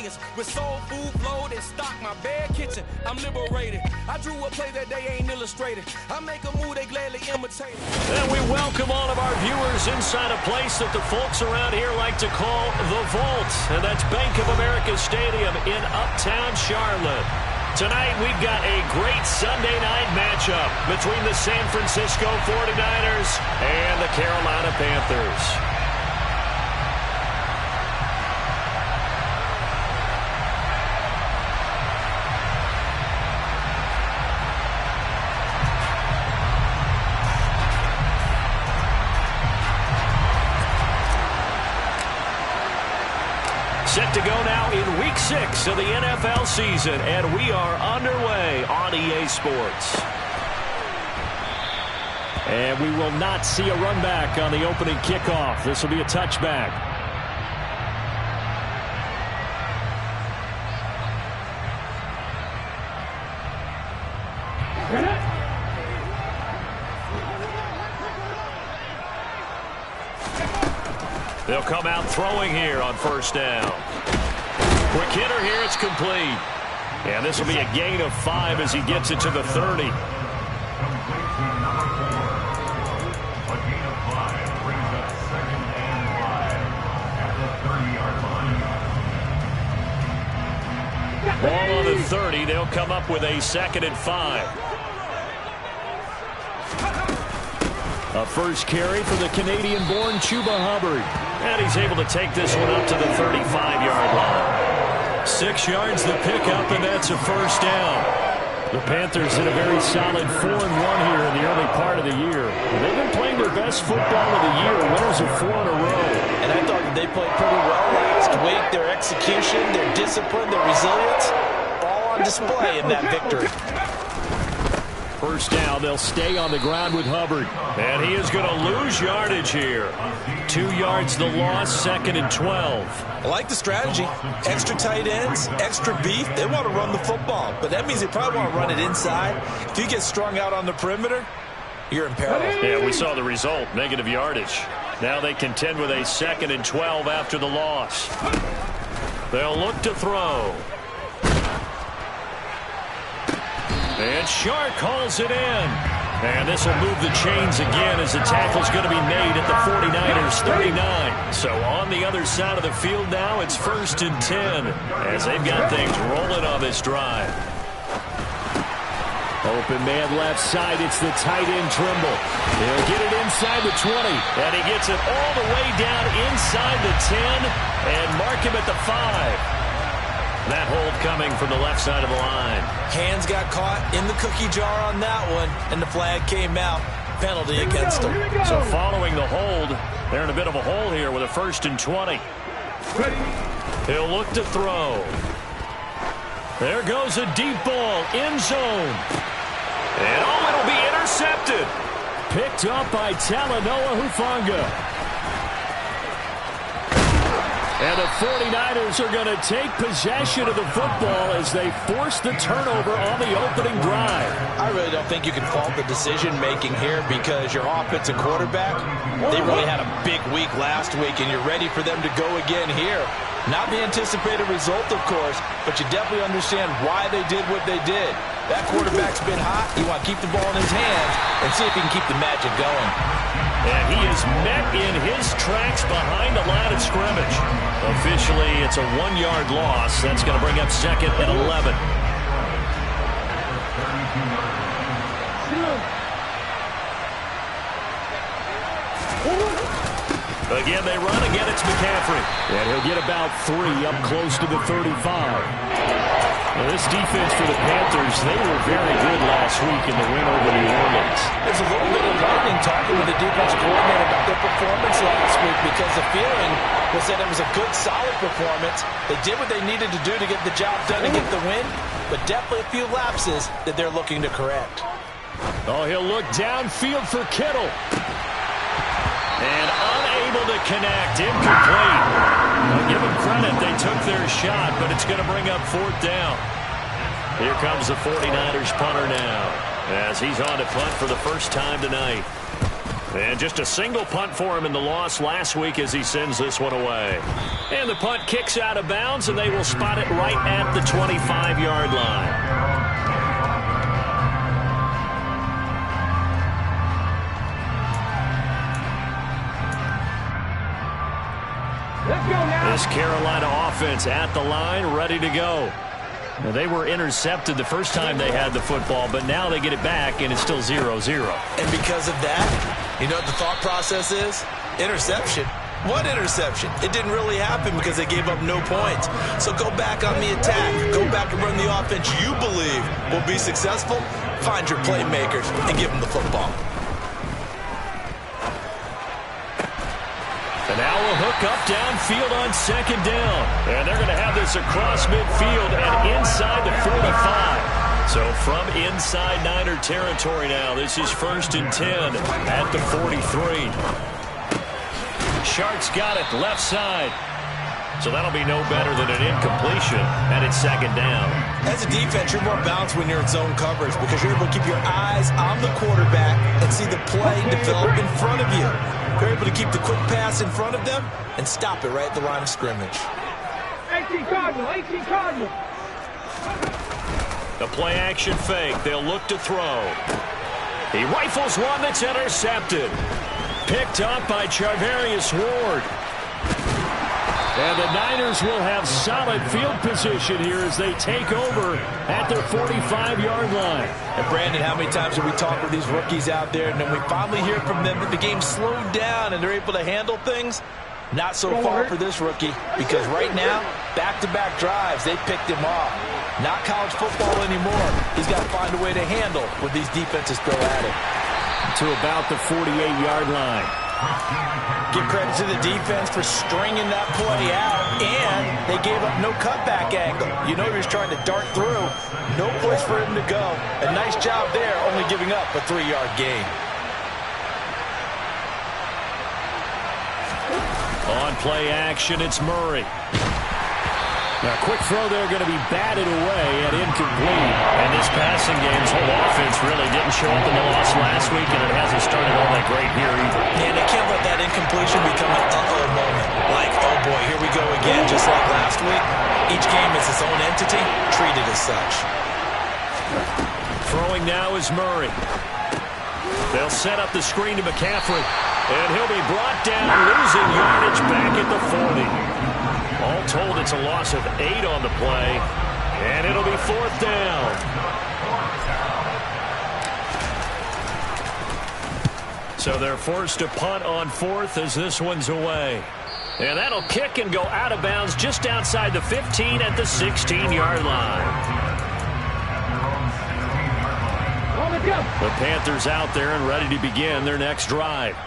Vegas with soul food flowed and stocked my bed kitchen. I'm liberated. I drew a play that they ain't illustrated. I make a move they gladly imitate. And we welcome all of our viewers inside a place that the folks around here like to call the Vault. And that's Bank of America Stadium in Uptown Charlotte. Tonight we've got a great Sunday night matchup between the San Francisco 49ers and the Carolina Panthers. Set to go now in Week 6 of the NFL season, and we are underway on EA Sports. And we will not see a run back on the opening kickoff. This will be a touchback. They'll come out throwing here on first down. Quick hitter here, it's complete. And this will be a gain of 5 as he gets it to the 30. Ball on the 30, they'll come up with a 2nd and 5. A first carry for the Canadian-born Chuba Hubbard. And he's able to take this one up to the 35-yard line. 6 yards the pickup, and that's a first down. The Panthers in a very solid 4-1 here in the early part of the year. They've been playing their best football of the year, winners of 4 in a row. And I thought that they played pretty well last week. Their execution, their discipline, their resilience, all on display in that victory. First down, they'll stay on the ground with Hubbard. And he is going to lose yardage here. 2 yards the loss, 2nd and 12. I like the strategy. Extra tight ends, extra beef. They want to run the football, but that means they probably want to run it inside. If you get strung out on the perimeter, you're in peril. Yeah, we saw the result, negative yardage. Now they contend with a 2nd and 12 after the loss. They'll look to throw. And Shark hauls it in. And this will move the chains again as the tackle's going to be made at the 49ers 39. So on the other side of the field now, it's 1st and 10 as they've got things rolling on this drive. Open man left side. It's the tight end Trimble. He'll get it inside the 20. And he gets it all the way down inside the 10 and mark him at the 5. That hold coming from the left side of the line. Hands got caught in the cookie jar on that one, and the flag came out. Penalty against them. So following the hold, they're in a bit of a hole here with a 1st and 20. He'll look to throw. There goes a deep ball, end zone. And it'll be intercepted. Picked up by Talanoa Hufanga. And the 49ers are going to take possession of the football as they force the turnover on the opening drive. I really don't think you can fault the decision-making here because your offensive quarterback, they really had a big week last week, and you're ready for them to go again here. Not the anticipated result, of course, but you definitely understand why they did what they did. That quarterback's been hot. You want to keep the ball in his hands and see if he can keep the magic going. And he is met in his tracks behind the line of scrimmage. Officially, it's a 1-yard loss. That's going to bring up 2nd and 11. Again, they run. Again, it's McCaffrey. And he'll get about 3 up close to the 35. Now, this defense for the Panthers, they were very good last week in the win over New Orleans. There's a little bit of lightning talking with the defense coordinator about their performance last week because the feeling was that it was a good, solid performance. They did what they needed to do to get the job done and get the win, but definitely a few lapses that they're looking to correct. Oh, he'll look downfield for Kittle. And unable to connect. Incomplete. I'll give them credit. They took their shot, but it's going to bring up 4th down. Here comes the 49ers punter now as he's on to punt for the first time tonight. And just a single punt for him in the loss last week as he sends this one away. And the punt kicks out of bounds, and they will spot it right at the 25-yard line. This Carolina offense at the line, ready to go. Now, they were intercepted the first time they had the football, but now they get it back, and it's still 0-0. And because of that, you know what the thought process is? Interception. What interception? It didn't really happen because they gave up no points. So go back on the attack. Go back and run the offense you believe will be successful. Find your playmakers and give them the football. And now a hook up downfield on second down. And they're going to have this across midfield and inside the 45. So from inside Niner territory now, this is 1st and 10 at the 43. Shark's got it left side. So that'll be no better than an incompletion, and it's second down. As a defense, you're more balanced when you're in zone coverage because you're able to keep your eyes on the quarterback and see the play develop in front of you. You're able to keep the quick pass in front of them and stop it right at the line of scrimmage. 18 Cardinal. The play action fake. They'll look to throw. He rifles one that's intercepted. Picked up by Charvarius Ward. And the Niners will have solid field position here as they take over at their 45-yard line. And Brandon, how many times have we talked with these rookies out there, and then we finally hear from them that the game slowed down and they're able to handle things? Not so far for this rookie, because right now, back-to-back drives, they picked him off. Not college football anymore. He's got to find a way to handle what these defenses throw at him. To about the 48-yard line. Give credit to the defense for stringing that play out, and they gave up no cutback angle. You know he was trying to dart through. No place for him to go. A nice job there, only giving up a 3-yard gain. On play action, it's Murray. Now, quick throw there going to be batted away and incomplete. And this passing game's whole offense really didn't show up in the loss last week, and it hasn't started all that great here either. And they can't let that incompletion become an uh-oh moment. Like, oh boy, here we go again, just like last week. Each game is its own entity, treated as such. Throwing now is Murray. They'll set up the screen to McCaffrey. And he'll be brought down, losing yardage back at the 40. All told, it's a loss of 8 on the play, and it'll be 4th down. So they're forced to punt on 4th as this one's away. And that'll kick and go out of bounds just outside the 15 at the 16-yard line. The Panthers out there and ready to begin their next drive.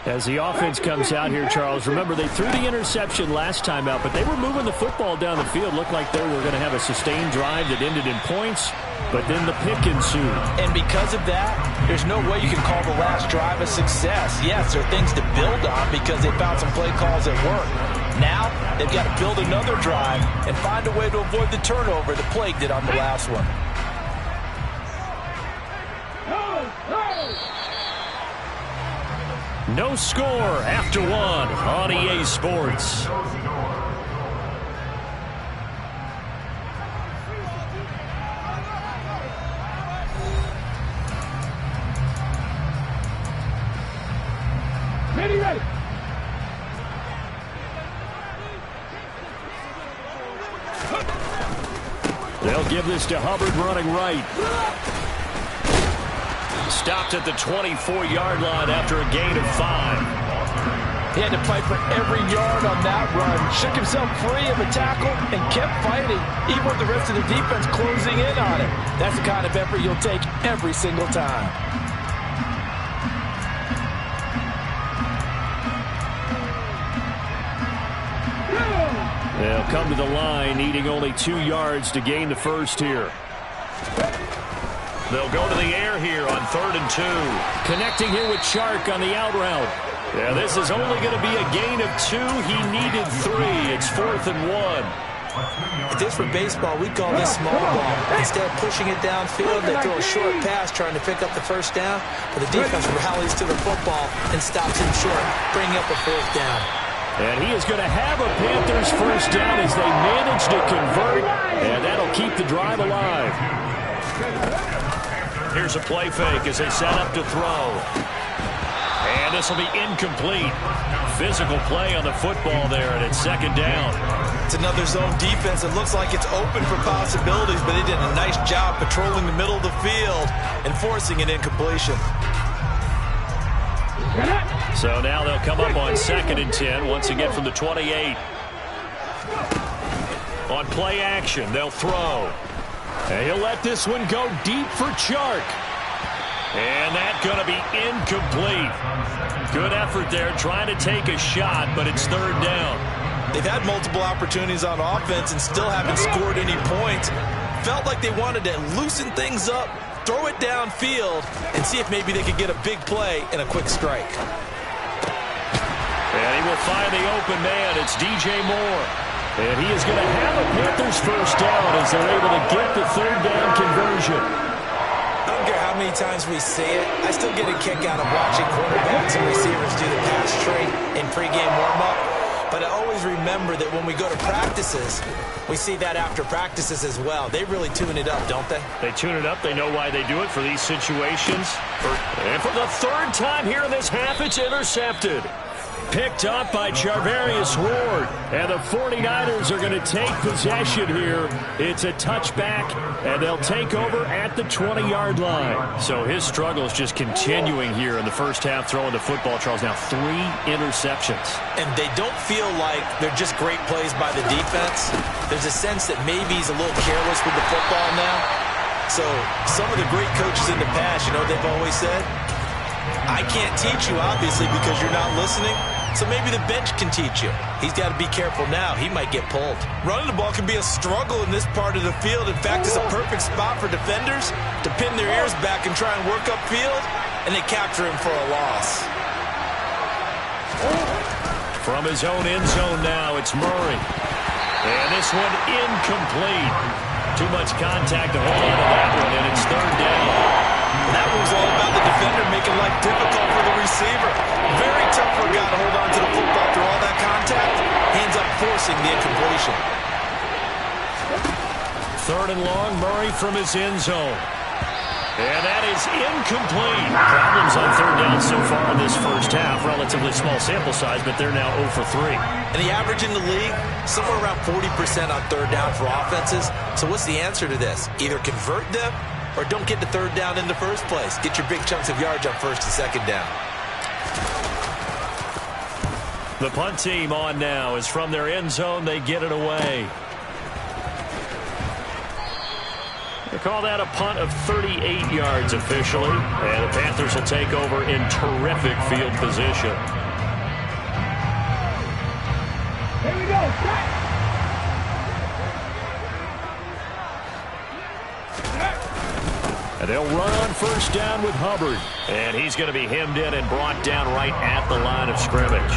As the offense comes out here, Charles, remember they threw the interception last time out, but they were moving the football down the field. Looked like they were going to have a sustained drive that ended in points, but then the pick ensued. And because of that, there's no way you can call the last drive a success. Yes, there are things to build on because they found some play calls that work. Now, they've got to build another drive and find a way to avoid the turnover that plagued it on the last one. No score after 1 on EA Sports. Ready. They'll give this to Hubbard running right. Stopped at the 24-yard line after a gain of 5. He had to fight for every yard on that run. Shook himself free of a tackle and kept fighting, even with the rest of the defense closing in on him. That's the kind of effort you'll take every single time. They'll come to the line, needing only 2 yards to gain the first here. They'll go to the air here on 3rd and 2. Connecting here with Chark on the out route. Yeah, this is only going to be a gain of 2. He needed 3. It's 4th and 1. If this were baseball, we'd call this small ball. Instead of pushing it downfield, they throw a short pass trying to pick up the first down, but the defense rallies to the football and stops him short, bringing up a fourth down. And he is going to have a Panthers first down as they manage to convert, and that'll keep the drive alive. Here's a play fake as they set up to throw. And this will be incomplete. Physical play on the football there, and it's second down. It's another zone defense. It looks like it's open for possibilities, but they did a nice job patrolling the middle of the field and forcing an incompletion. So now they'll come up on 2nd and 10, once again from the 28. On play action, they'll throw. And he'll let this one go deep for Chark. And that's going to be incomplete. Good effort there, trying to take a shot, but it's third down. They've had multiple opportunities on offense and still haven't scored any points. Felt like they wanted to loosen things up, throw it downfield, and see if maybe they could get a big play and a quick strike. And he will find the open man. It's DJ Moore. And he is going to have a Panthers first down as they're able to get the third down conversion. I don't care how many times we see it. I still get a kick out of watching quarterbacks and receivers do the pass tree in pregame warm-up. But I always remember that when we go to practices, we see that after practices as well. They really tune it up, don't they? They tune it up. They know why they do it for these situations. And for the third time here in this half, it's intercepted. Picked up by Charvarius Ward. And the 49ers are going to take possession here. It's a touchback, and they'll take over at the 20-yard line. So his struggle is just continuing here in the first half, throwing the football. Charles, now 3 interceptions. And they don't feel like they're just great plays by the defense. There's a sense that maybe he's a little careless with the football now. So some of the great coaches in the past, you know, they've always said, I can't teach you, obviously, because you're not listening. So maybe the bench can teach you. He's got to be careful now. He might get pulled. Running the ball can be a struggle in this part of the field. In fact, it's a perfect spot for defenders to pin their ears back and try and work upfield, and they capture him for a loss. From his own end zone now, it's Murray. And this one incomplete. Too much contact to hold on to that one, and it's third down. That was all about the defender making life difficult for the receiver. Very tough for a guy to hold on to the football through all that contact. He ends up forcing the incompletion. Third and long, Murray from his end zone. And that is incomplete. Problems on third down so far in this first half. Relatively small sample size, but they're now 0 for 3. And the average in the league, somewhere around 40% on third down for offenses. So what's the answer to this? Either convert them or don't get the third down in the first place. Get your big chunks of yards on first and second down. The punt team on now is from their end zone. They get it away. They call that a punt of 38 yards officially. And the Panthers will take over in terrific field position. Here we go. And they'll run on first down with Hubbard. And he's going to be hemmed in and brought down right at the line of scrimmage.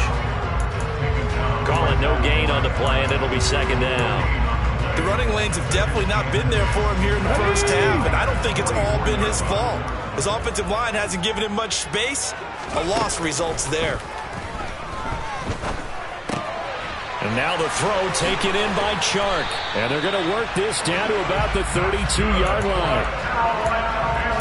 Call it no gain on the play, and it'll be second down. The running lanes have definitely not been there for him here in the first half, and I don't think it's all been his fault. His offensive line hasn't given him much space. A loss results there. And now the throw taken in by Chark. And they're going to work this down to about the 32-yard line.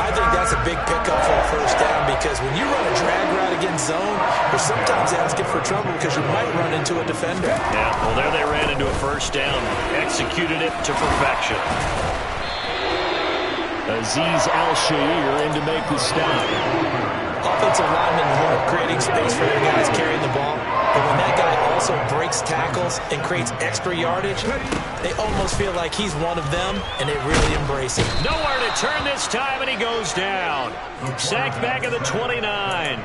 I think that's a big pickup for a first down because when you run a drag route against zone, you're sometimes asking for trouble because you might run into a defender. Yeah, well, there they ran into a first down. Executed it to perfection. Azeez Al-Shaair in to make the stop. Offensive linemen love creating space for their guys carrying the ball. But when that guy also breaks tackles and creates extra yardage, they almost feel like he's one of them, and they really embrace it. Nowhere to turn this time, and he goes down. Sacked back at the 29.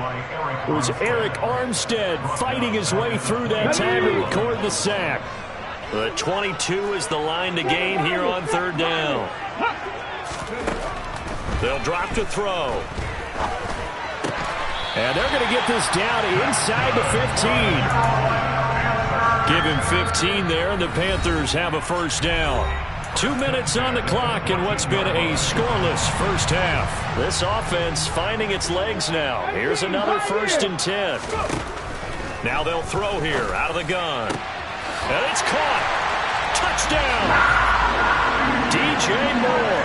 It was Eric Armstead fighting his way through that time to record the sack. The 22 is the line to gain here on third down. They'll drop to throw. And they're going to get this down inside the 15. Give him 15 there, and the Panthers have a first down. 2 minutes on the clock in what's been a scoreless first half. This offense finding its legs now. Here's another 1st and 10. Now they'll throw here out of the gun. And it's caught. Touchdown. DJ Moore.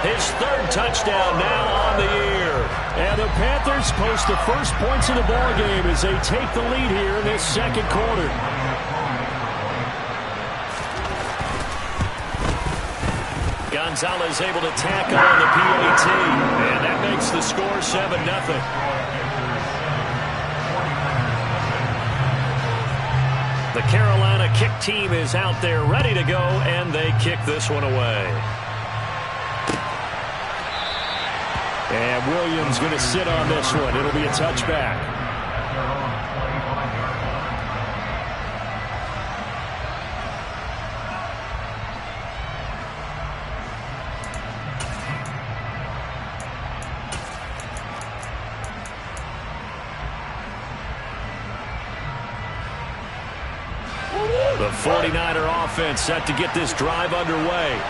His 3rd touchdown now on the year. And the Panthers post the first points of the ballgame as they take the lead here in this 2nd quarter. Gonzalez able to tackle on the PAT. And that makes the score 7-0. The Carolina kick team is out there ready to go, and they kick this one away. And Williams going to sit on this one. It'll be a touchback. The 49er offense set to get this drive underway.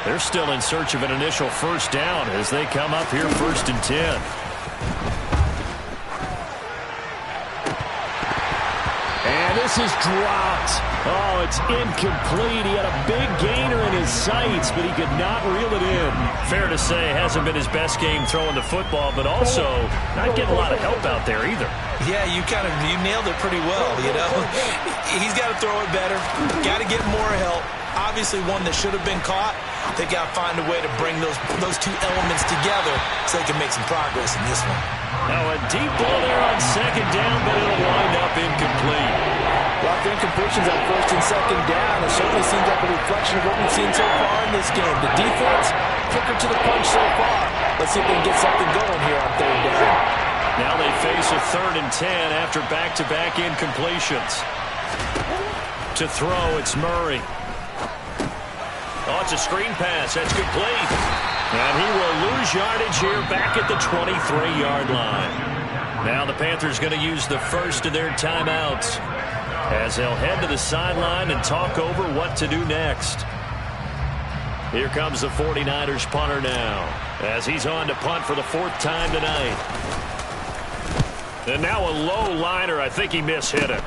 They're still in search of an initial first down as they come up here 1st and 10. And this is dropped. Oh, it's incomplete. He had a big gainer in his sights, but he could not reel it in. Fair to say, hasn't been his best game throwing the football, but also not getting a lot of help out there either. Yeah, you nailed it pretty well, you know. He's got to throw it better. Got to get more help. Obviously one that should have been caught. They got to find a way to bring those 2 elements together so they can make some progress in this one. Now a deep ball there on 2nd down, but it'll wind up incomplete. Well, the incompletions on 1st and 2nd down, it certainly seems like a reflection of what we've seen so far in this game. The defense, quicker to the punch so far. Let's see if they can get something going here on 3rd down. Now they face a 3rd and 10 after back-to-back incompletions. To throw, it's Murray. Oh, it's a screen pass. That's complete. And he will lose yardage here back at the 23-yard line. Now the Panthers going to use the first of their timeouts as they'll head to the sideline and talk over what to do next. Here comes the 49ers punter now as he's on to punt for the 4th time tonight. And now a low liner. I think he mishit it.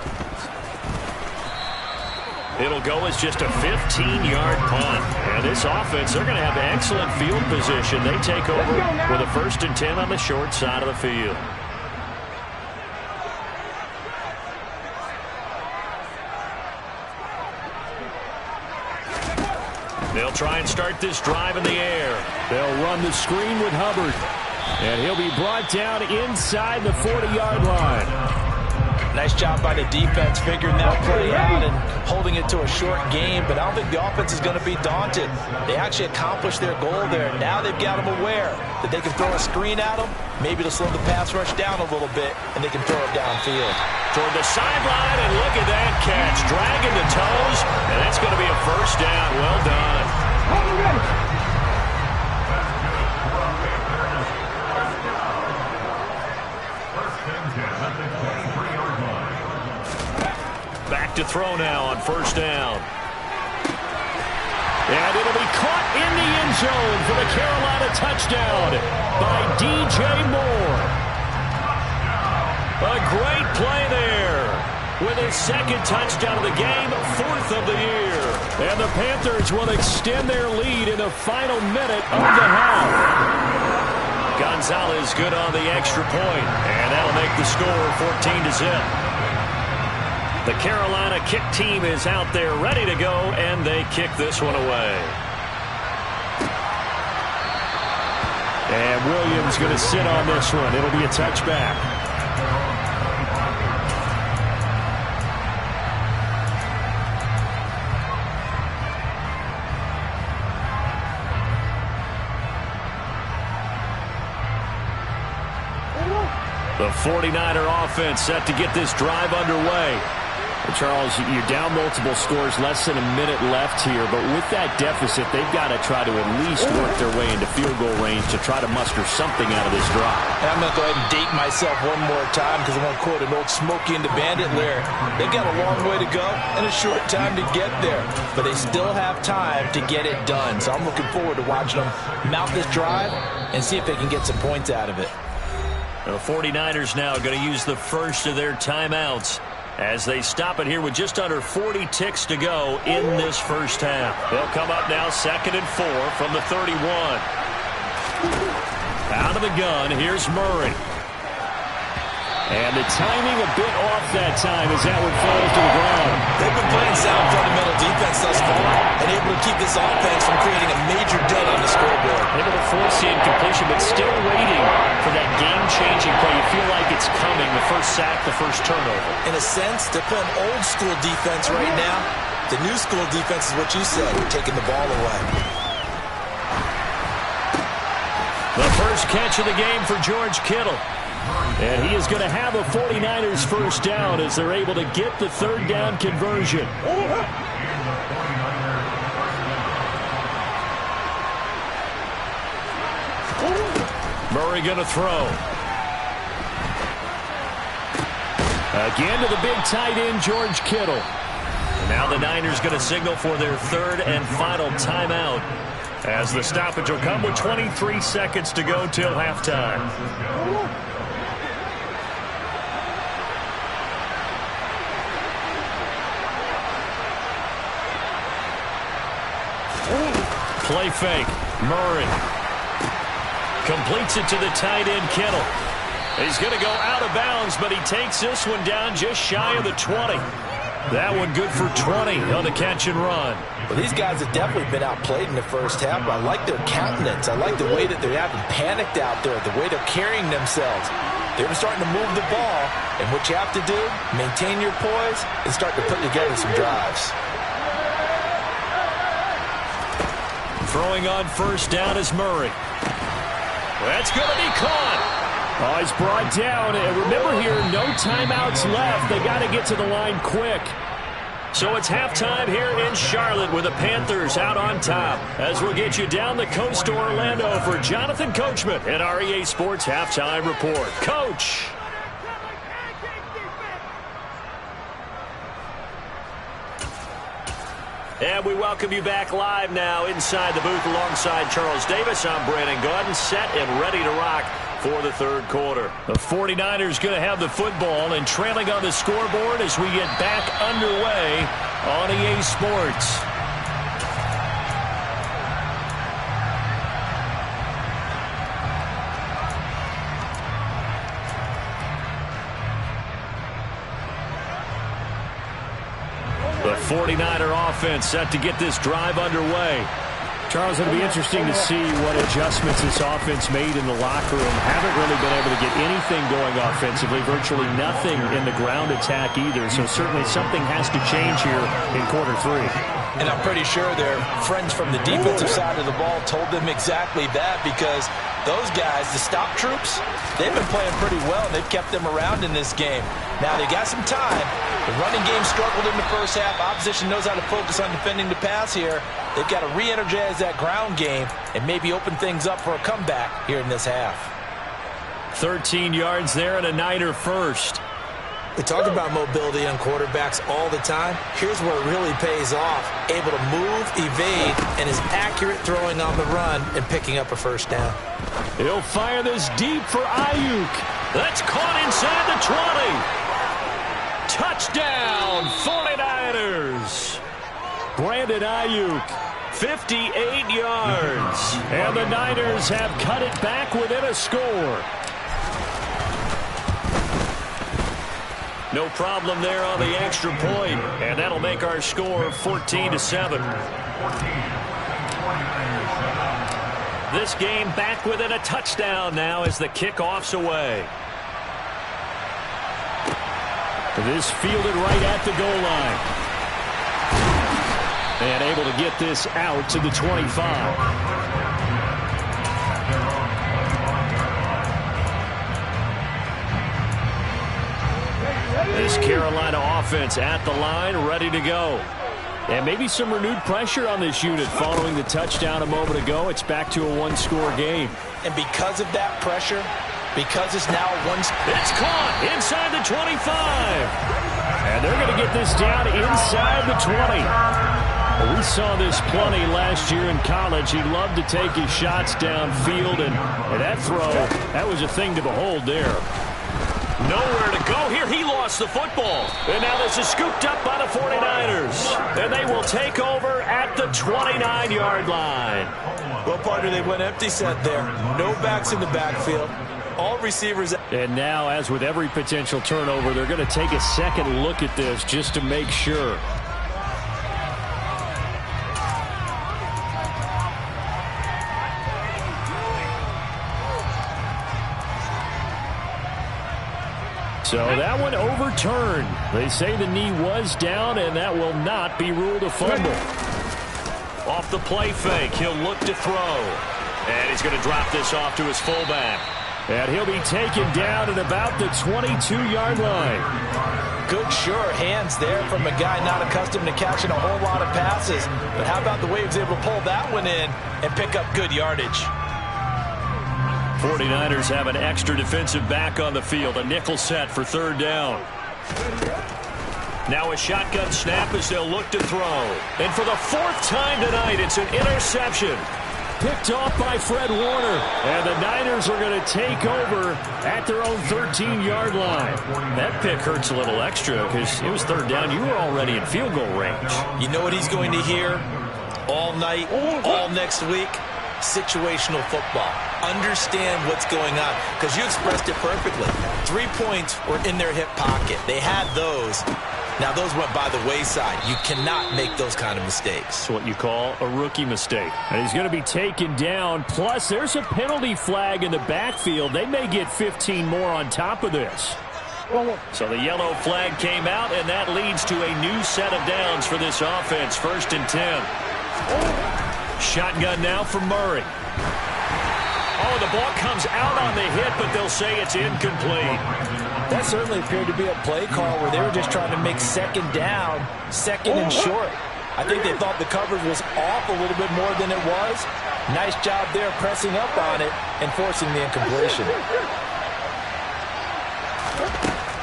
It'll go as just a 15-yard punt. And this offense, they're going to have excellent field position. They take over with a 1st and 10 on the short side of the field. They'll try and start this drive in the air. They'll run the screen with Hubbard. And he'll be brought down inside the 40-yard line. Nice job by the defense figuring that play out and holding it to a short game, but I don't think the offense is going to be daunted. They actually accomplished their goal there. Now they've got them aware that they can throw a screen at them, maybe to slow the pass rush down a little bit, and they can throw it downfield. Toward the sideline, and look at that catch. Dragging the toes, and that's going to be a first down. Well done. Back to throw now on 1st down. And it'll be caught in the end zone for the Carolina touchdown by DJ Moore. A great play there with his 2nd touchdown of the game, 4th of the year. And the Panthers will extend their lead in the final minute of the half. Gonzalez good on the extra point, and that'll make the score 14-0. The Carolina kick team is out there ready to go, and they kick this one away. And Williams going to sit on this one. It'll be a touchback. The 49er offense set to get this drive underway. Charles, you're down multiple scores, less than a minute left here, but with that deficit, they've got to try to at least work their way into field goal range to try to muster something out of this drive. And I'm going to go ahead and date myself one more time because I'm going to quote an old Smokey and the Bandit lyric. They've got a long way to go and a short time to get there, but they still have time to get it done. So I'm looking forward to watching them mount this drive and see if they can get some points out of it. The 49ers now going to use the first of their timeouts as they stop it here with just under 40 ticks to go in this first half. They'll come up now 2nd and 4 from the 31. Out of the gun, here's Murray. And the timing a bit off that time as that one falls to the ground. They've been playing sound fundamental defense thus far and able to keep this offense from creating a major dent on the scoreboard. Able to force the incompletion, but still waiting for that game-changing play. You feel like it's coming, the first sack, the first turnover. In a sense, they're playing old-school defense right now. The new-school defense is what you said, taking the ball away. The first catch of the game for George Kittle. And he is going to have a 49ers first down as they're able to get the third down conversion. Murray going to throw. Again to the big tight end, George Kittle. And now the Niners going to signal for their third and final timeout as the stoppage will come with 23 seconds to go till halftime. Play fake. Murray completes it to the tight end, Kittle. He's going to go out of bounds, but he takes this one down just shy of the 20. That one good for 20 on the catch and run. Well, these guys have definitely been outplayed in the first half. I like their countenance. I like the way that they're having panicked out there, the way they're carrying themselves. They're starting to move the ball, and what you have to do, maintain your poise and start to put together some drives. Throwing on first down is Murray. That's going to be caught. Oh, he's brought down. And remember here, no timeouts left. They got to get to the line quick. So it's halftime here in Charlotte with the Panthers out on top. As we'll get you down the coast to Orlando for Jonathan Coachman at our EA Sports Halftime Report. Coach. And we welcome you back live now inside the booth alongside Charles Davis. I'm Brandon Gordon, set and ready to rock for the third quarter. The 49ers going to have the football and trailing on the scoreboard as we get back underway on EA Sports. The 49er offense set to get this drive underway. Charles, it'll be interesting to see what adjustments this offense made in the locker room. Haven't really been able to get anything going offensively, virtually nothing in the ground attack either. So certainly something has to change here in quarter three. And I'm pretty sure their friends from the defensive side of the ball told them exactly that, because those guys, the stop troops, they've been playing pretty well. They've kept them around in this game. Now they got some time. The running game struggled in the first half. Opposition knows how to focus on defending the pass here. They've got to re-energize that ground game and maybe open things up for a comeback here in this half. 13 yards there and a Niner first. We talk about mobility on quarterbacks all the time. Here's where it really pays off. Able to move, evade, and is accurate throwing on the run and picking up a first down. He'll fire this deep for Ayuk. That's caught inside the 20. Touchdown, 49ers. Brandon Ayuk, 58 yards. And the Niners have cut it back within a score. No problem there on the extra point, and that'll make our score 14-7. This game back within a touchdown now as the kickoff's away. This fielded right at the goal line. And able to get this out to the 25. This Carolina offense at the line, ready to go. And maybe some renewed pressure on this unit following the touchdown a moment ago. It's back to a one-score game. And because of that pressure, because it's now it's caught inside the 25. And they're going to get this down inside the 20. Well, we saw this plenty last year in college. He loved to take his shots downfield, and that throw, that was a thing to behold there. Nowhere to go here. He lost the football. And now this is scooped up by the 49ers. And they will take over at the 29-yard line. Well, partner, they went empty set there. No backs in the backfield. All receivers. And now, as with every potential turnover, they're going to take a second look at this just to make sure. So that one overturned. They say the knee was down, and that will not be ruled a fumble. Off the play fake, he'll look to throw. And he's going to drop this off to his fullback. And he'll be taken down at about the 22-yard line. Good, sure hands there from a guy not accustomed to catching a whole lot of passes. But how about the way he was able to pull that one in and pick up good yardage? 49ers have an extra defensive back on the field. A nickel set for third down. Now a shotgun snap as they'll look to throw. And for the fourth time tonight, it's an interception. Picked off by Fred Warner. And the Niners are going to take over at their own 13-yard line. That pick hurts a little extra because it was third down. You were already in field goal range. You know what he's going to hear all night, all next week? Situational football. Understand what's going on, because you expressed it perfectly. 3 points were in their hip pocket. They had those. Now those went by the wayside. You cannot make those kind of mistakes. It's what you call a rookie mistake. And he's going to be taken down. Plus, there's a penalty flag in the backfield. They may get 15 more on top of this. So the yellow flag came out, and that leads to a new set of downs for this offense. 1st and 10. Shotgun now for Murray. Oh, the ball comes out on the hit, but they'll say it's incomplete. That certainly appeared to be a play call where they were just trying to make second down, second and short. I think they thought the coverage was off a little bit more than it was. Nice job there pressing up on it and forcing the incompletion.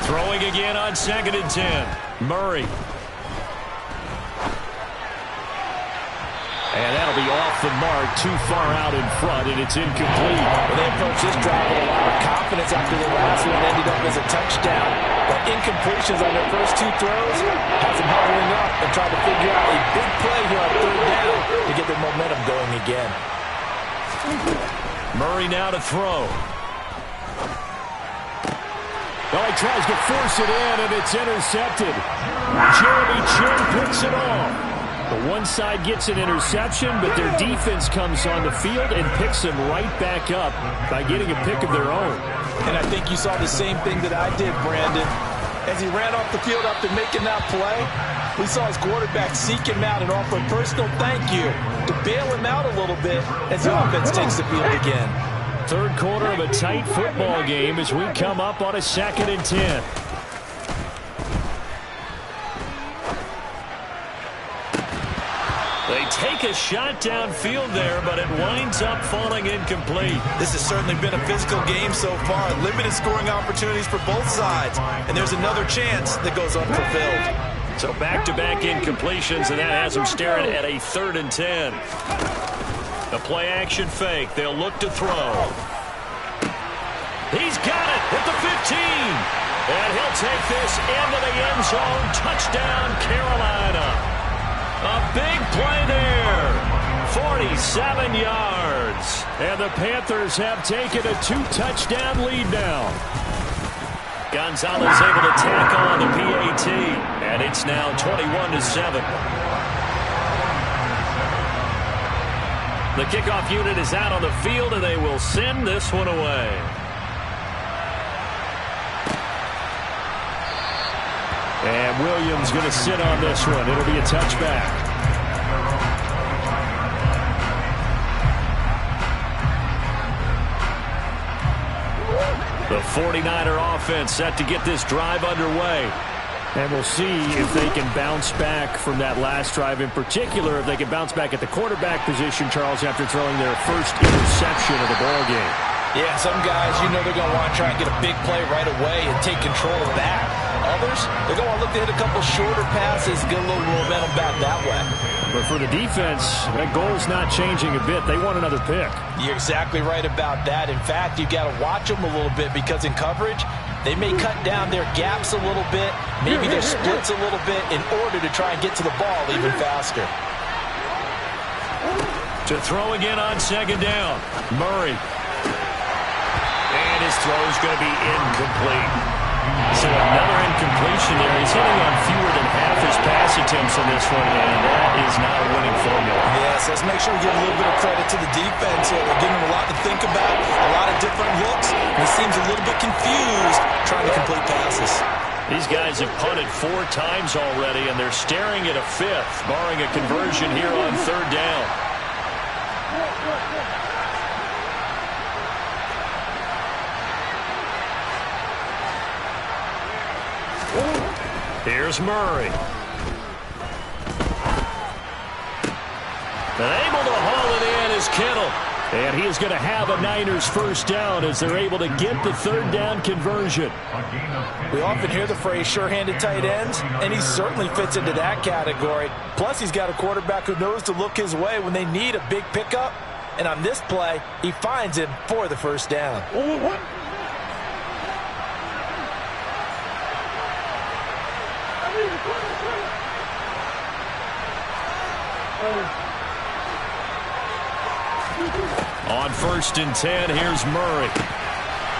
Throwing again on 2nd and 10. Murray. And that'll be off the mark, too far out in front, and it's incomplete. Well, they approached this drive with a lot of confidence after the last one ended up as a touchdown. But incompletions on their first 2 throws has them hovering up and trying to figure out a big play here on 3rd down to get their momentum going again. Murray now to throw. Well, he tries to force it in, and it's intercepted. Jeremy Chin picks it off. The one side gets an interception, but their defense comes on the field and picks them right back up by getting a pick of their own. And I think you saw the same thing that I did, Brandon. As he ran off the field after making that play, we saw his quarterback seek him out and offer a personal thank you to bail him out a little bit as the offense takes the field again. 3rd quarter of a tight football game as we come up on a 2nd and 10. They take a shot downfield there, but it winds up falling incomplete. This has certainly been a physical game so far. Limited scoring opportunities for both sides. And there's another chance that goes unfulfilled. So back-to-back incompletions, and that has them staring at a 3rd and 10. The play-action fake. They'll look to throw. He's got it at the 15. And he'll take this into the end zone. Touchdown, Carolina. A big play there. 47 yards. And the Panthers have taken a 2-touchdown lead now. Gonzalez able to tackle on the PAT. And it's now 21-7. The kickoff unit is out on the field, and they will send this one away. And Williams going to sit on this one. It'll be a touchback. The 49er offense set to get this drive underway. And we'll see if they can bounce back from that last drive. In particular, if they can bounce back at the quarterback position, Charles, after throwing their first interception of the ball game. Yeah, some guys, you know they're going to want to try and get a big play right away and take control of that. Others, they're going to look to hit a couple shorter passes, get a little momentum back that way. But for the defense, that goal's not changing a bit. They want another pick. You're exactly right about that. In fact, you've got to watch them a little bit because in coverage, they may cut down their gaps a little bit, maybe their splits a little bit in order to try and get to the ball even faster. To throw again on second down, Murray. And his throw's going to be incomplete. So another incompletion there. He's hitting on fewer than half his pass attempts in this one, and that is not a winning formula. Yes, let's make sure we give a little bit of credit to the defense here. They're giving him a lot to think about, a lot of different looks. He seems a little bit confused trying to complete passes. These guys have punted 4 times already, and they're staring at a 5th, barring a conversion here on third down. Here's Murray. And able to haul it in is Kittle. And he is going to have a Niners first down as they're able to get the third down conversion. We often hear the phrase sure-handed tight ends, and he certainly fits into that category. Plus, he's got a quarterback who knows to look his way when they need a big pickup. And on this play, he finds him for the first down. On 1st and 10, here's Murray.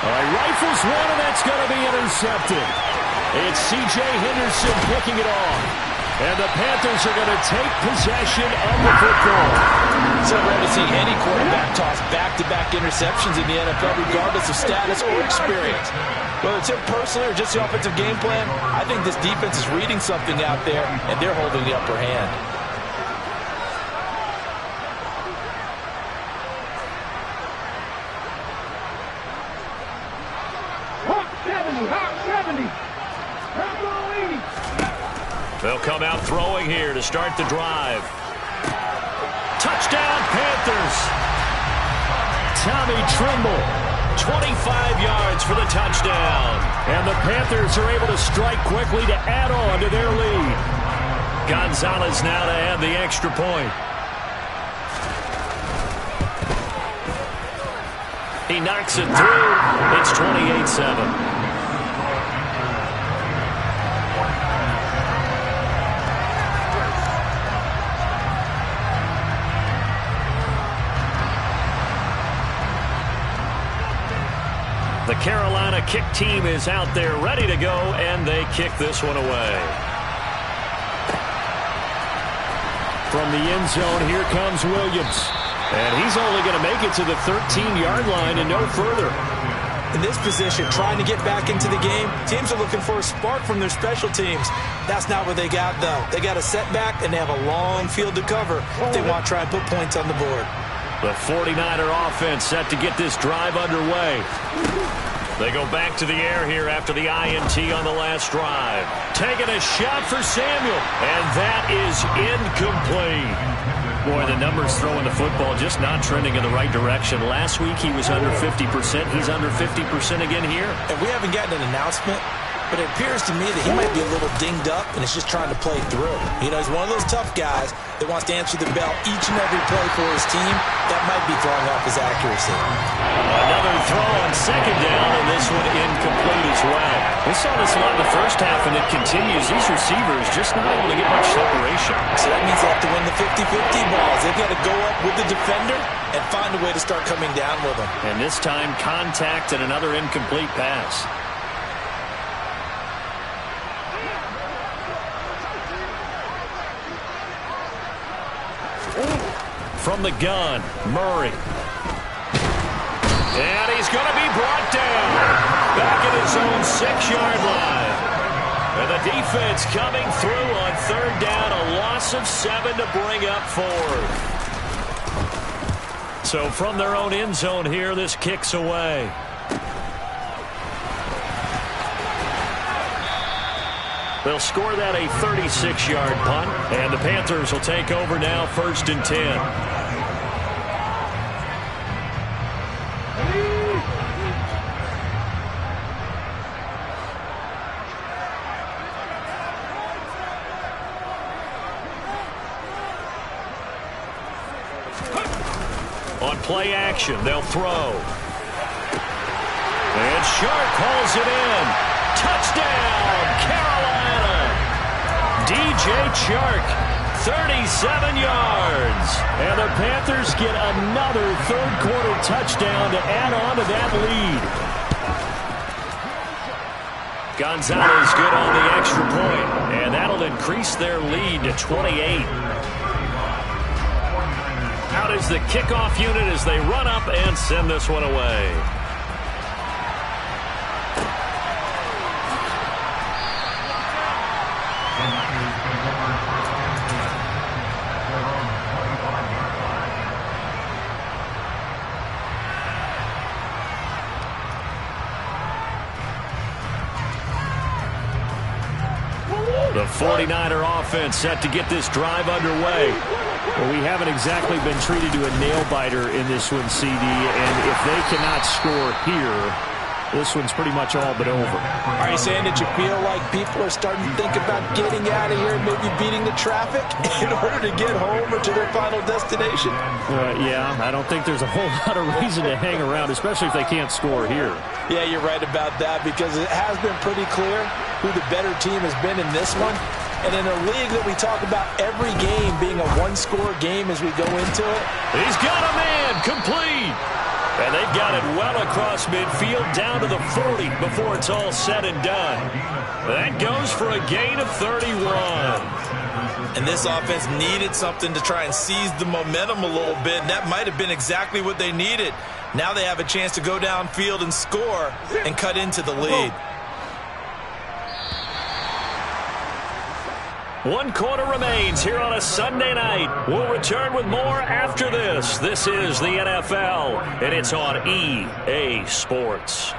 Rifles one, and that's going to be intercepted. It's C.J. Henderson picking it off. And the Panthers are going to take possession of the football. So rare to see any quarterback toss back-to-back interceptions in the NFL, regardless of status or experience. Whether it's him personally or just the offensive game plan, I think this defense is reading something out there, and they're holding the upper hand. They'll come out throwing here to start the drive. Touchdown, Panthers. Tommy Tremble. 25 yards for the touchdown. And the Panthers are able to strike quickly to add on to their lead. Gonzalez now to add the extra point. He knocks it through. It's 28-7. The Carolina kick team is out there ready to go, and they kick this one away. From the end zone, here comes Williams. And he's only going to make it to the 13-yard line and no further. In this position, trying to get back into the game, teams are looking for a spark from their special teams. That's not what they got, though. They got a setback, and they have a long field to cover if they want to try and put points on the board. The 49er offense set to get this drive underway. They go back to the air here after the INT on the last drive. Taking a shot for Samuel, and that is incomplete. Boy, the numbers throwing the football just not trending in the right direction. Last week he was under 50%. He's under 50% again here. And we haven't gotten an announcement, but it appears to me that he might be a little dinged up and is just trying to play through. You know, he's one of those tough guys that wants to answer the bell each and every play for his team. That might be throwing off his accuracy. Another throw on second down, and this one incomplete as well. We saw this a lot in the first half, and it continues. These receivers just not able to get much separation. So that means they have to win the 50-50 balls. They've got to go up with the defender and find a way to start coming down with them. And this time, contact and another incomplete pass. From the gun, Murray. And he's going to be brought down. Back at his own 6-yard line. And the defense coming through on third down. A loss of 7 to bring up fourth. So from their own end zone here, this kicks away. They'll score that a 36-yard punt, and the Panthers will take over now, 1st and 10. On play action, they'll throw. And Shark hauls it in. Touchdown, Carolina. DJ Chark, 37 yards. And the Panthers get another third-quarter touchdown to add on to that lead. Gonzalez good on the extra point, and that'll increase their lead to 28. Out is the kickoff unit as they run up and send this one away. The 49er offense set to get this drive underway. Well, we haven't exactly been treated to a nail-biter in this one, CD, and if they cannot score here, this one's pretty much all but over. Are you saying that you feel like people are starting to think about getting out of here and maybe beating the traffic in order to get home or to their final destination? Yeah, I don't think there's a whole lot of reason to hang around, especially if they can't score here. Yeah, you're right about that, because it has been pretty clear who the better team has been in this one. And in a league that we talk about every game being a one-score game as we go into it. He's got a man complete. And they've got it well across midfield down to the 40 before it's all said and done. That goes for a gain of 31. And this offense needed something to try and seize the momentum a little bit. And that might have been exactly what they needed. Now they have a chance to go downfield and score and cut into the lead. 1 quarter remains here on a Sunday night. We'll return with more after this. This is the NFL, and it's on EA Sports.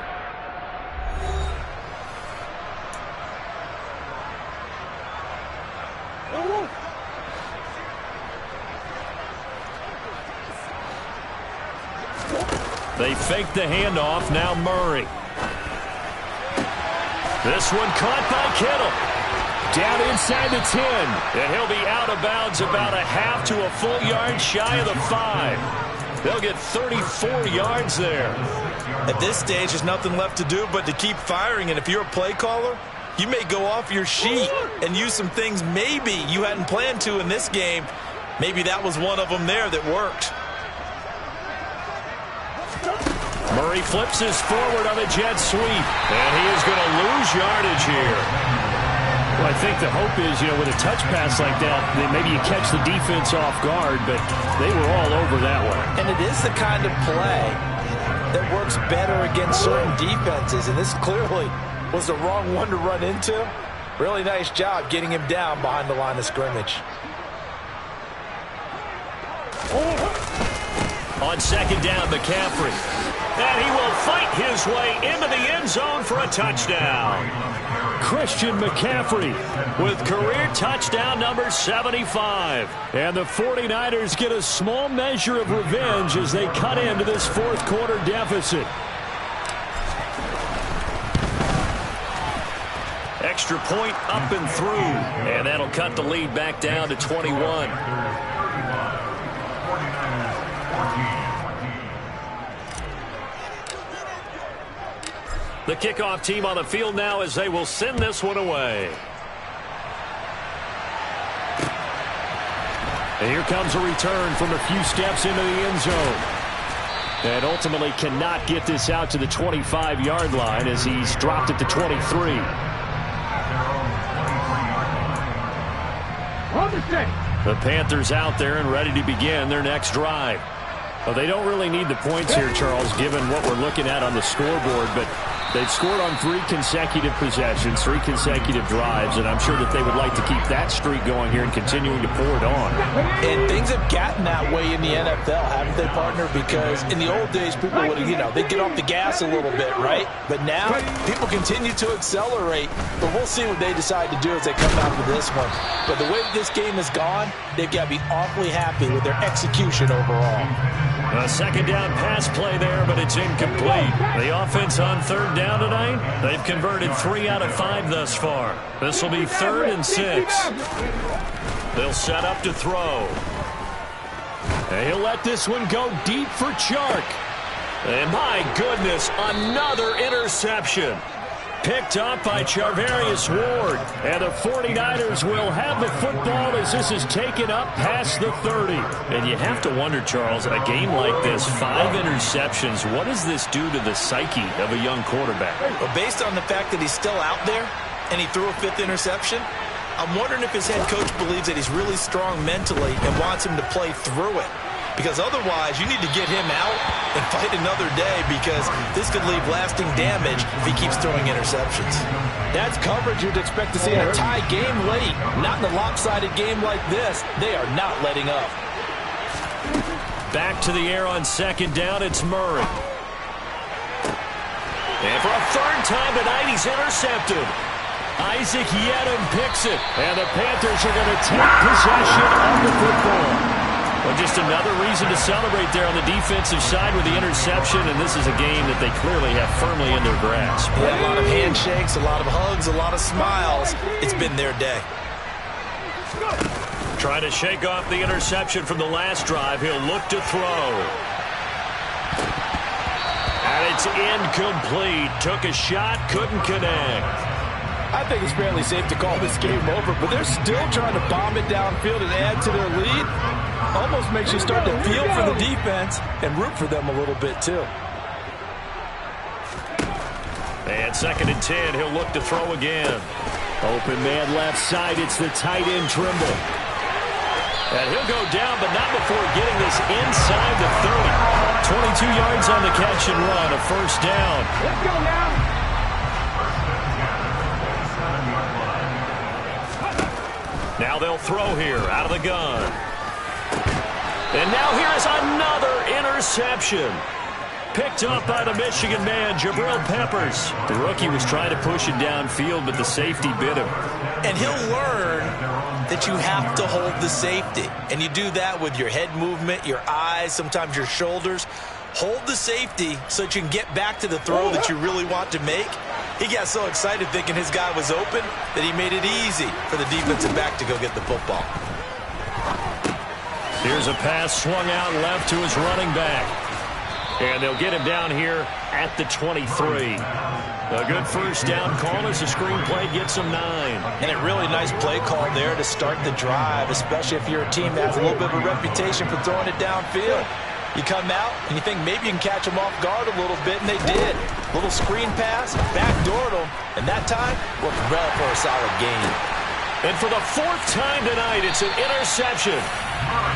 They fake the handoff. Now Murray. This one caught by Kittle. Down inside the 10, and he'll be out of bounds about a half to a full yard shy of the 5. They'll get 34 yards there. At this stage, there's nothing left to do but to keep firing, and if you're a play caller, you may go off your sheet and use some things maybe you hadn't planned to in this game. Maybe that was one of them there that worked. Murray flips his forward on a jet sweep, and he is going to lose yardage here. Well, I think the hope is, with a touch pass like that, maybe you catch the defense off guard, but they were all over that one. And it is the kind of play that works better against certain defenses, and this clearly was the wrong one to run into. Really nice job getting him down behind the line of scrimmage. On 2nd down, McCaffrey. And he will fight his way into the end zone for a touchdown. Christian McCaffrey with career touchdown number 75. And the 49ers get a small measure of revenge as they cut into this 4th quarter deficit. Extra point up and through. And that'll cut the lead back down to 21. The kickoff team on the field now as they will send this one away. And here comes a return from a few steps into the end zone. And ultimately cannot get this out to the 25-yard line as he's dropped it to 23. On the set. The Panthers out there and ready to begin their next drive. Well, they don't really need the points here, Charles, given what we're looking at on the scoreboard, but they've scored on 3 consecutive possessions, 3 consecutive drives, and I'm sure that they would like to keep that streak going here and continuing to pour it on. And things have gotten that way in the NFL, haven't they, partner? Because in the old days, people would, they'd get off the gas a little bit, right? But now, people continue to accelerate. But we'll see what they decide to do as they come out for this one. But the way this game has gone, they've got to be awfully happy with their execution overall. A second down pass play there, but it's incomplete. The offense on third down tonight, they've converted 3 out of 5 thus far. This will be 3rd and 6. They'll set up to throw. And he'll let this one go deep for Chark. And my goodness, another interception. Picked up by Charvarius Ward. And the 49ers will have the football as this is taken up past the 30. And you have to wonder, Charles, a game like this, 5 interceptions, what does this do to the psyche of a young quarterback? Well, based on the fact that he's still out there and he threw a 5th interception, I'm wondering if his head coach believes that he's really strong mentally and wants him to play through it. Because otherwise, you need to get him out and fight another day, because this could leave lasting damage if he keeps throwing interceptions. That's coverage you'd expect to see in a tie game late. Not in a lopsided game like this. They are not letting up. Back to the air on second down, it's Murray. And for a 3rd time tonight, he's intercepted. Isaac Yedem picks it. And the Panthers are going to take possession of the football. Well, just another reason to celebrate there on the defensive side with the interception, and this is a game that they clearly have firmly in their grasp. Yeah, a lot of handshakes, a lot of hugs, a lot of smiles. It's been their day. Trying to shake off the interception from the last drive. He'll look to throw. And it's incomplete. Took a shot, couldn't connect. I think it's fairly safe to call this game over, but they're still trying to bomb it downfield and add to their lead. Almost makes you start to feel for the defense and root for them a little bit, too. And 2nd and 10, he'll look to throw again. Open man left side, it's the tight end Trimble. And he'll go down, but not before getting this inside the 30. 22 yards on the catch and run, a 1st down. Let's go now. Now they'll throw here out of the gun. And now here is another interception. Picked up by the Michigan man, Jabril Peppers. The rookie was trying to push it downfield, but the safety bit him. And he'll learn that you have to hold the safety. And you do that with your head movement, your eyes, sometimes your shoulders. Hold the safety so that you can get back to the throw that you really want to make. He got so excited thinking his guy was open that he made it easy for the defensive back to go get the football. Here's a pass swung out left to his running back. And they'll get him down here at the 23. A good 1st down call as the screen play gets him 9. And a really nice play call there to start the drive, especially if you're a team that has a little bit of a reputation for throwing it downfield. You come out and you think maybe you can catch them off guard a little bit, and they did. Little screen pass, backdoored them, and that time worked well for a solid gain. And for the 4th time tonight, it's an interception.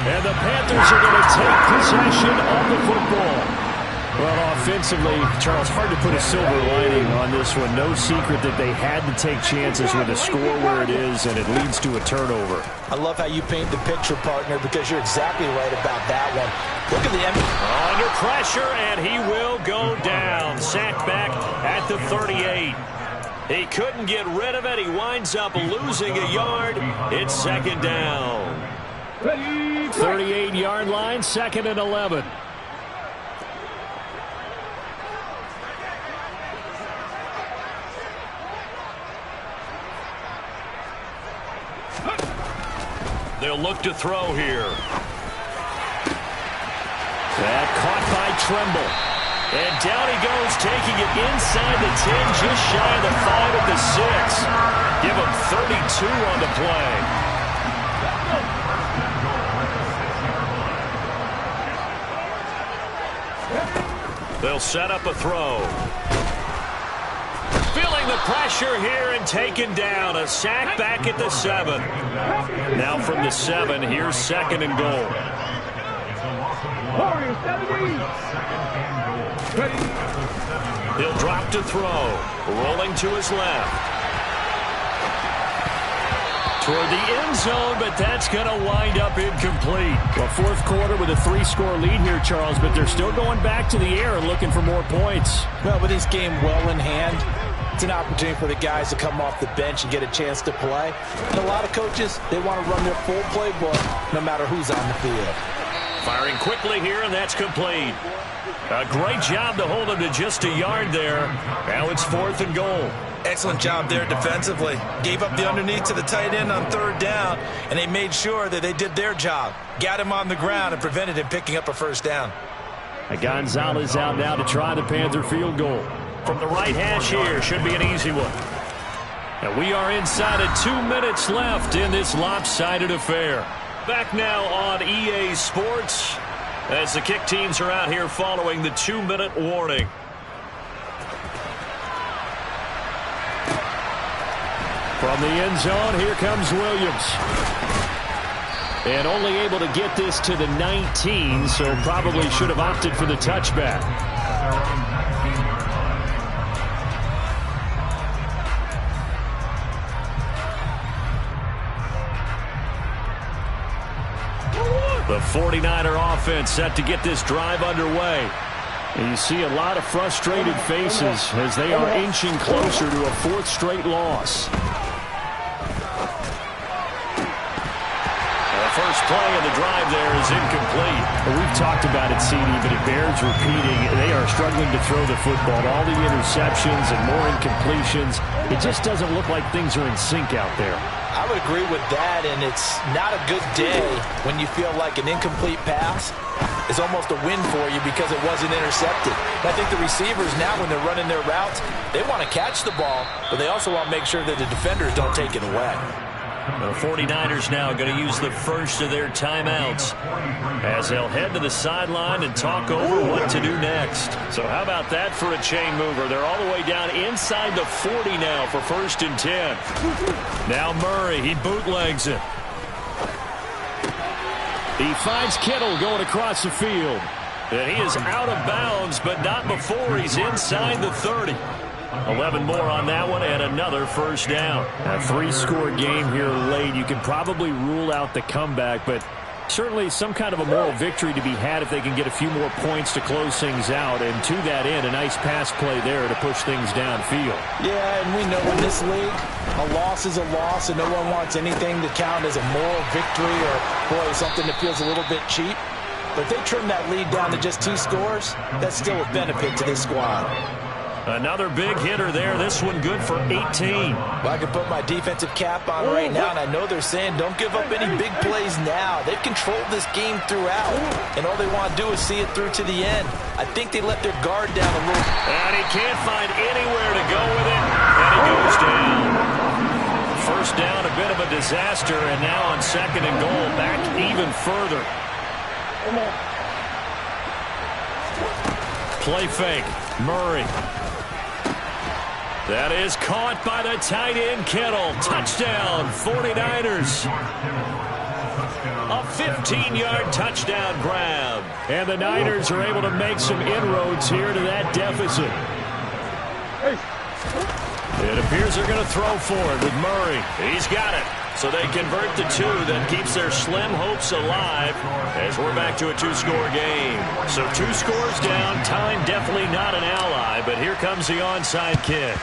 And the Panthers are going to take possession of the football. Well, offensively, Charles, hard to put a silver lining on this one. No secret that they had to take chances with the score where it is, and it leads to a turnover. I love how you paint the picture, partner, because you're exactly right about that one. Look at the end. Under pressure, and he will go down. Sacked back at the 38. He couldn't get rid of it. He winds up losing a yard. It's 2nd down. 38-yard line, 2nd and 11. They'll look to throw here. That caught by Trimble. And down he goes, taking it inside the 10, just shy of the 5 at the 6. Give him 32 on the play. They'll set up a throw. Feeling the pressure here and taken down. A sack back at the 7. Now from the 7, here's 2nd and goal. He'll drop to throw. Rolling to his left. Toward the end zone, but that's going to wind up incomplete. Well, fourth quarter with a 3-score lead here, Charles, but they're still going back to the air and looking for more points. Well, with this game well in hand, it's an opportunity for the guys to come off the bench and get a chance to play. And a lot of coaches, they want to run their full playbook no matter who's on the field. Firing quickly here, and that's complete. A great job to hold him to just a yard there. Now it's 4th and goal. Excellent job there defensively. Gave up the underneath to the tight end on 3rd down, and they made sure that they did their job. Got him on the ground and prevented him picking up a 1st down. Gonzalez out now to try the Panther field goal. From the right hash here, should be an easy one. And we are inside of 2 minutes left in this lopsided affair. Back now on EA Sports as the kick teams are out here following the 2-minute warning. From the end zone, here comes Williams. And only able to get this to the 19, so probably should have opted for the touchback. The 49er offense set to get this drive underway. And you see a lot of frustrated faces as they are inching closer to a 4th straight loss. The first play of the drive there is incomplete. Well, we've talked about it, CD, but it bears repeating. They are struggling to throw the football. All the interceptions and more incompletions. It just doesn't look like things are in sync out there. I would agree with that, and it's not a good day when you feel like an incomplete pass is almost a win for you because it wasn't intercepted. And I think the receivers now, when they're running their routes, they want to catch the ball, but they also want to make sure that the defenders don't take it away. The 49ers now going to use the first of their timeouts as they'll head to the sideline and talk over what to do next. So how about that for a chain mover? They're all the way down inside the 40 now for 1st and 10. Now Murray, he bootlegs it. He finds Kittle going across the field. And he is out of bounds, but not before he's inside the 30. 11 more on that one and another 1st down. A 3-score game here late. You can probably rule out the comeback, but certainly some kind of a moral victory to be had if they can get a few more points to close things out. And to that end, a nice pass play there to push things downfield. Yeah, and we know in this league, a loss is a loss, and no one wants anything to count as a moral victory or, boy, something that feels a little bit cheap. But if they trim that lead down to just 2 scores, that's still a benefit to this squad. Another big hitter there. This one good for 18. Well, I can put my defensive cap on right now, and I know they're saying don't give up any big plays now. They've controlled this game throughout, and all they want to do is see it through to the end. I think they let their guard down a little. And he can't find anywhere to go with it, and he goes down. 1st down, a bit of a disaster, and now on 2nd and goal, back even further. Play fake. Murray. That is caught by the tight end, Kittle. Touchdown, 49ers. A 15-yard touchdown grab. And the Niners are able to make some inroads here to that deficit. It appears they're going to throw for it with Murray. He's got it. So they convert the 2. That keeps their slim hopes alive as we're back to a 2-score game. So 2 scores down. Time definitely not an ally, but here comes the onside kick.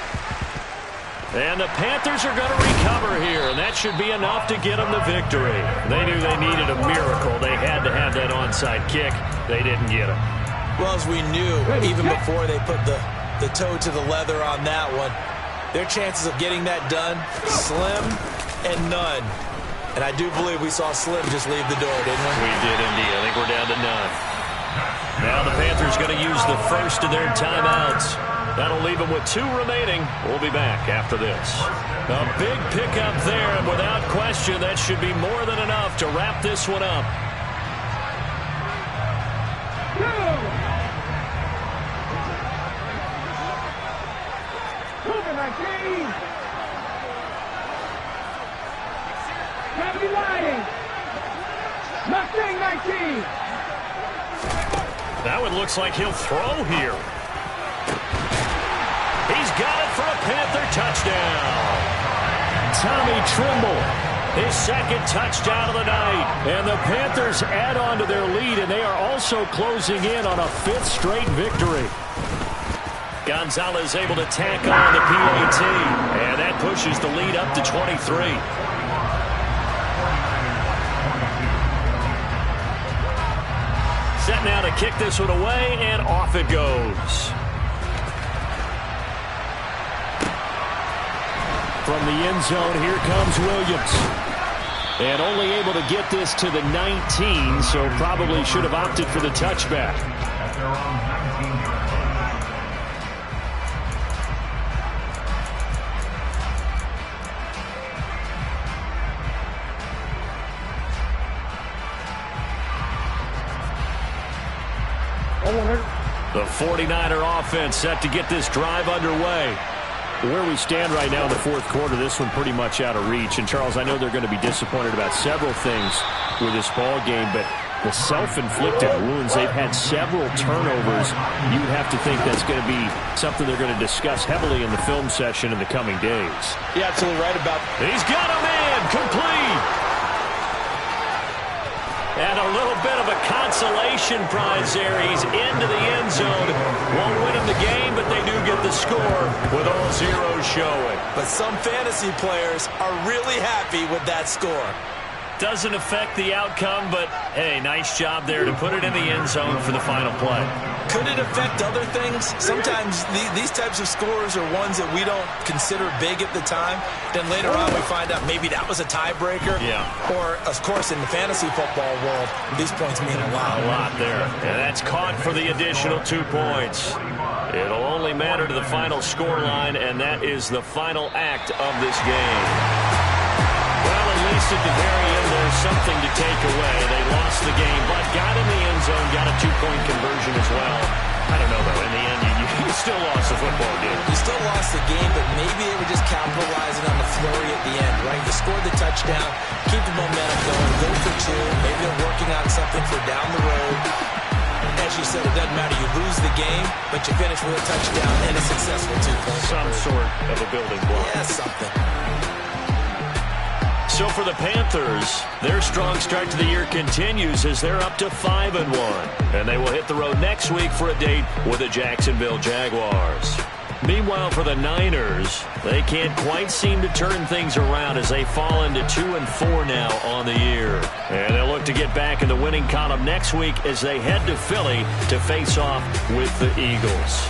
And the Panthers are going to recover here, and that should be enough to get them the victory. They knew they needed a miracle. They had to have that onside kick. They didn't get it. Well, as we knew, even before they put the toe to the leather on that one, their chances of getting that done, slim and none. And I do believe we saw Slim just leave the door, didn't we? We did indeed. I think we're down to none. Now the Panthers going to use the first of their timeouts. That'll leave them with 2 remaining. We'll be back after this. A big pickup there, and without question, that should be more than enough to wrap this one up. Mustang 19. Now it looks like he'll throw here. He's got it for a Panther touchdown. Tommy Tremble, his second touchdown of the night. And the Panthers add on to their lead, and they are also closing in on a 5th straight victory. Gonzalez able to tack on the PAT, and that pushes the lead up to 23. Set now to kick this one away, and off it goes. From the end zone, here comes Williams. And only able to get this to the 19, so probably should have opted for the touchback. The 49er offense set to get this drive underway. Where we stand right now in the 4th quarter, this one pretty much out of reach. And, Charles, I know they're going to be disappointed about several things with this ball game, but the self-inflicted wounds, they've had several turnovers. You'd have to think that's going to be something they're going to discuss heavily in the film session in the coming days. You're absolutely right about that. He's got him in, complete. And a little bit of a consolation prize there. He's into the end zone. Won't win him the game, but they do get the score with all zeros showing. But some fantasy players are really happy with that score. Doesn't affect the outcome, but, hey, nice job there to put it in the end zone for the final play. Could it affect other things? Sometimes these types of scores are ones that we don't consider big at the time. Then later on we find out maybe that was a tiebreaker. Yeah. Or, of course, in the fantasy football world, these points mean a lot. A lot there. And that's caught for the additional 2 points. It'll only matter to the final score line, and that is the final act of this game. Well, at least at the very end, there's something to take away. They lost the game, but got in the end zone, got a 2-point conversion as well. I don't know, though. In the end, you still lost the football game. You still lost the game, but maybe they were just capitalizing on the flurry at the end, right? You scored the touchdown, keep the momentum going, go for 2. Maybe they're working on something for down the road. As you said, it doesn't matter. You lose the game, but you finish with a touchdown and a successful 2-point. Some sort of a building block. Yeah, something. So for the Panthers, their strong start to the year continues as they're up to 5-1. And they will hit the road next week for a date with the Jacksonville Jaguars. Meanwhile, for the Niners, they can't quite seem to turn things around as they fall into 2-4 now on the year. And they'll look to get back in the winning column next week as they head to Philly to face off with the Eagles.